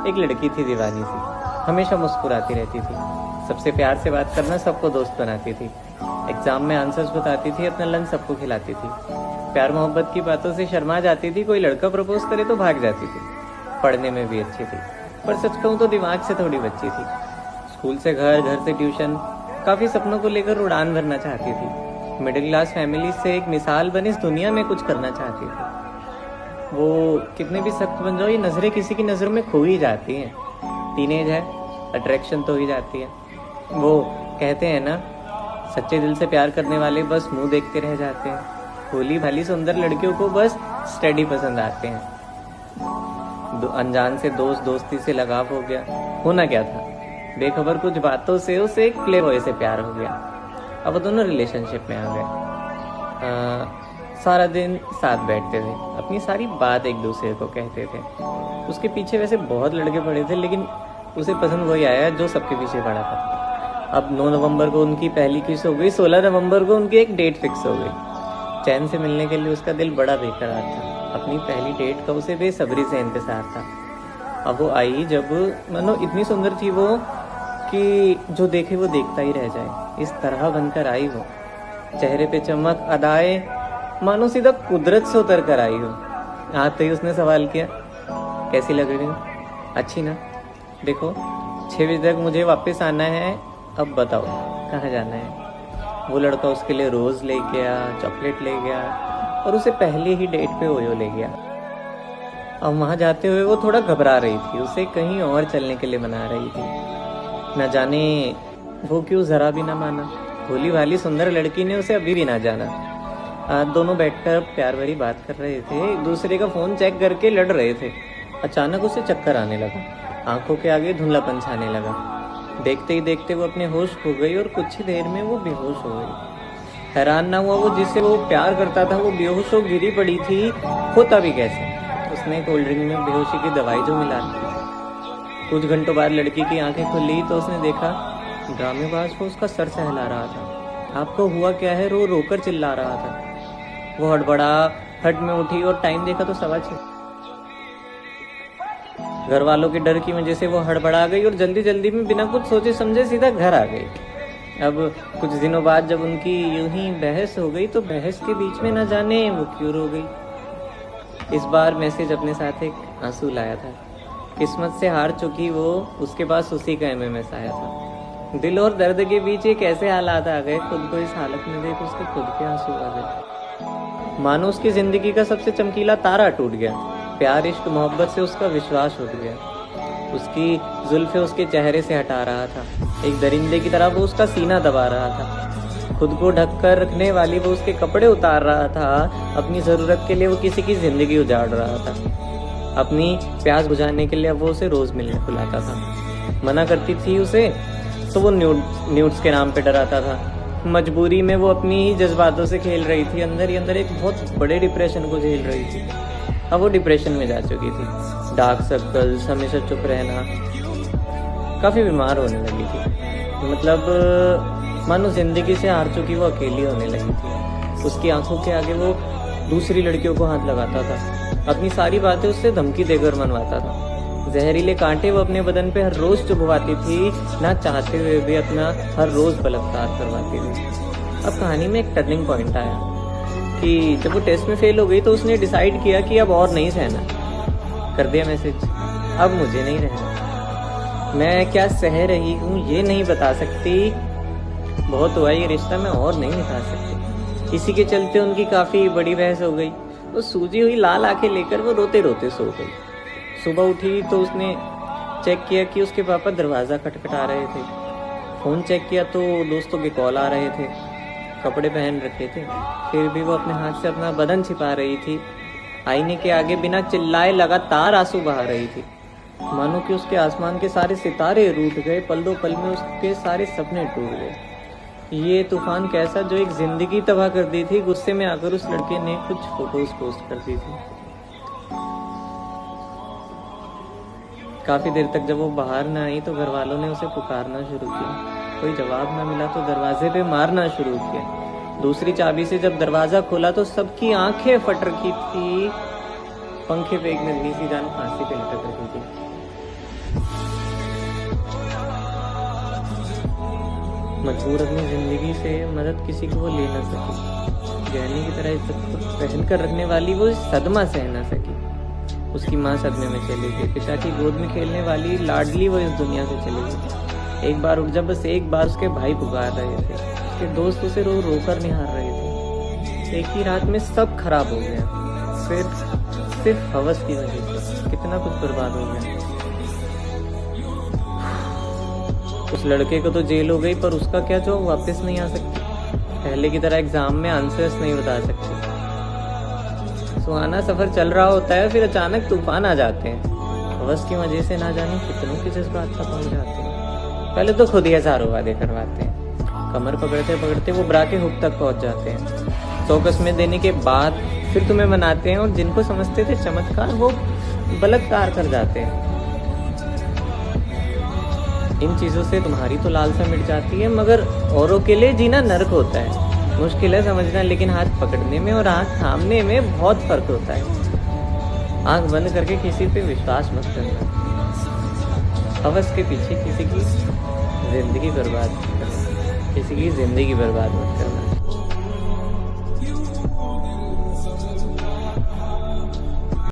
एक लड़की थी दीवानी सी, हमेशा मुस्कुराती रहती थी, सबसे प्यार से बात करना, सबको दोस्त बनाती थी, एग्जाम में आंसर्स बताती थी, अपना लंच सबको खिलाती थी, प्यार मोहब्बत की बातों से शर्मा जाती थी, कोई लड़का प्रपोज करे तो भाग जाती थी, पढ़ने में भी अच्छी थी, पर सच कहूँ तो दिमाग से थोड़ी बच्ची थी। स्कूल से घर, घर से ट्यूशन, काफी सपनों को लेकर उड़ान भरना चाहती थी। मिडिल क्लास फैमिली से एक मिसाल बनी इस दुनिया में कुछ करना चाहती थी। वो कितने भी सख्त बन जाओ, ये नजरें किसी की नजर में खो ही जाती हैं। टीनेज है, अट्रैक्शन तो ही जाती है। वो कहते हैं ना, सच्चे दिल से प्यार करने वाले बस मुंह देखते रह जाते हैं। भोली भाली सुंदर लड़कियों को बस स्टडी पसंद आते हैं। अनजान से दोस्ती से लगाव हो गया। होना क्या था, बेखबर कुछ बातों से उसे एक प्ले बॉय से प्यार हो गया। अब वो दोनों रिलेशनशिप में आ गए। सारा दिन साथ बैठते थे, अपनी सारी बात एक दूसरे को कहते थे। उसके पीछे वैसे बहुत लड़के पड़े थे, लेकिन उसे पसंद वही आया जो सबके पीछे पड़ा था। अब 9 नवंबर को उनकी पहली किस हो गई, 16 नवंबर को उनकी एक डेट फिक्स हो गई। चैन से मिलने के लिए उसका दिल बड़ा बेकरार था। अपनी पहली डेट का उसे बेसब्री से इंतजार था। अब वो आई जब मानो इतनी सुंदर थी वो कि जो देखे वो देखता ही रह जाए, इस तरह बनकर आई वो। चेहरे पे चमक, अदाएं मानो सीधा कुदरत से उतर कर आई हो। आते ही उसने सवाल किया, कैसी लग रही हूँ? अच्छी ना? देखो 6 बजे तक मुझे वापस आना है, अब बताओ कहाँ जाना है? वो लड़का उसके लिए रोज ले गया, चॉकलेट ले गया और उसे पहले ही डेट पे ओयो ले गया। अब वहां जाते हुए वो थोड़ा घबरा रही थी, उसे कहीं और चलने के लिए मना रही थी। न जाने वो क्यों जरा भी ना माना। भोली भाली सुंदर लड़की ने उसे अभी भी ना जाना। दोनों बैठकर प्यार भरी बात कर रहे थे, एक दूसरे का फोन चेक करके लड़ रहे थे। अचानक उसे चक्कर आने लगा, आंखों के आगे धुंधलापन छाने लगा। देखते ही देखते वो अपने होश खो गई और कुछ ही देर में वो बेहोश हो गई। हैरान ना हुआ वो, जिससे वो प्यार करता था वो बेहोश हो गिरी पड़ी थी। होता भी कैसे? उसने कोल्ड ड्रिंक में बेहोशी की दवाई जो मिला दी। कुछ घंटों बाद लड़की की आंखें खुली तो उसने देखा ड्रामेबाज को उसका सर सहला रहा था। आपको हुआ क्या है? रो रोकर चिल्ला रहा था। वो हड़बड़ा हट में उठी और टाइम देखा तो 6:15। घर वालों के डर की वजह से वो हड़बड़ा गई और जल्दी जल्दी में बिना कुछ सोचे समझे सीधा घर आ गई। अब कुछ दिनों बाद जब उनकी यूं ही बहस हो गई तो बहस के बीच में न जाने वो क्यों रो गई। इस बार मैसेज अपने साथ एक आंसू लाया था। किस्मत से हार चुकी वो, उसके पास उसी का MMS आया था। दिल और दर्द के बीच एक ऐसे हालात आ गए, खुद को इस हालत में देख उसके खुद के आंसू आ गए। मानो उसकी जिंदगी का सबसे चमकीला तारा टूट गया। प्यार, इश्क, मोहब्बत से उसका विश्वास उठ गया। उसकी जुल्फे उसके चेहरे से हटा रहा था। एक दरिंदे की तरह वो उसका सीना दबा रहा था। खुद को ढक कर रखने वाली वो उसके कपड़े उतार रहा था। अपनी जरूरत के लिए वो किसी की जिंदगी उजाड़ रहा था। अपनी प्यास बुझाने के लिए वो उसे रोज मिलने बुलाता था। मना करती थी उसे तो वो न्यूड्स के नाम पे डराता था। मजबूरी में वो अपनी ही जज्बातों से खेल रही थी। अंदर ही अंदर एक बहुत बड़े डिप्रेशन को झेल रही थी। अब वो डिप्रेशन में जा चुकी थी। डार्क सर्कल्स, हमेशा चुप रहना, काफी बीमार होने लगी थी। मतलब मानो जिंदगी से हार चुकी वो अकेली होने लगी थी। उसकी आंखों के आगे वो दूसरी लड़कियों को हाथ लगाता था। अपनी सारी बातें उससे धमकी देकर मनवाता था। जहरीले कांटे वो अपने बदन पे हर रोज चुभवाती थी, ना चाहते हुए भी अपना हर रोज बलात्कार करवाती थी। अब कहानी में एक टर्निंग पॉइंट आया कि जब वो टेस्ट में फेल हो गई तो उसने डिसाइड किया कि अब और नहीं सहना। कर दिया मैसेज, अब मुझे नहीं रहना। मैं क्या सह रही हूँ ये नहीं बता सकती। बहुत हुआ ये रिश्ता, मैं और नहीं निभा सकती। इसी के चलते उनकी काफी बड़ी बहस हो गई। वो सूजी हुई लाल आंखें लेकर वो रोते रोते सो गई। सुबह उठी तो उसने चेक किया कि उसके पापा दरवाज़ा खटखटा रहे थे। फ़ोन चेक किया तो दोस्तों के कॉल आ रहे थे। कपड़े पहन रखे थे, फिर भी वो अपने हाथ से अपना बदन छिपा रही थी। आईने के आगे बिना चिल्लाए लगातार आंसू बहा रही थी। मानो कि उसके आसमान के सारे सितारे रूठ गए। पल दो पल में उसके सारे सपने टूट गए। ये तूफान कैसा जो एक जिंदगी तबाह कर दी थी। गुस्से में आकर उस लड़के ने कुछ फोटोज पोस्ट कर दी थी। काफी देर तक जब वो बाहर ना आई तो घर वालों ने उसे पुकारना शुरू किया। कोई जवाब ना मिला तो दरवाजे पे मारना शुरू किया। दूसरी चाबी से जब दरवाजा खोला तो सबकी आंखें फट रखी थी। पंखे पे एक नन्ही सी जान फांसी पे लटक रही थी। मजबूर अपनी जिंदगी से मदद किसी को वो ले ना सकी। गहने की तरह इज्जत को पहन कर रखने वाली वो सदमा सह ना सकी। उसकी माँ सदमे में चली गई। पिता की गोद में खेलने वाली लाडली वो इस दुनिया से चली गई। एक बार उठ जा, बस एक बार उसके भाई पुकार रहे थे, उसके दोस्त उसे रो रो कर निहार रहे थे। एक ही रात में सब खराब हो गया, सिर्फ हवस की वजह से कितना कुछ बर्बाद हो गया। उस लड़के को तो जेल हो गई, पर उसका क्या जो वापस नहीं आ सकती। पहले की तरह एग्जाम में आंसर्स नहीं बता सकती। सुहाना सफर चल रहा होता है, फिर अचानक तूफान आ जाते हैं। हवस की वजह से ना जाने कितनों के जज्बात तक पहुंच जाते हैं। पहले तो खुद ही हजारों वादे करवाते हैं, कमर पकड़ते पकड़ते वो ब्रा के हुक तक पहुंच जाते हैं। 100 कस्में देने के बाद फिर तुम्हें मनाते हैं, और जिनको समझते थे चमत्कार वो बलात्कार कर जाते हैं। इन चीजों से तुम्हारी तो लालसा मिट जाती है, मगर औरों के लिए जीना नर्क होता है। मुश्किल है समझना, लेकिन हाथ पकड़ने में और आंख थामने में बहुत फर्क होता है। आंख बंद करके किसी पे विश्वास मत करना। हवस के पीछे किसी की जिंदगी बर्बाद मत करना।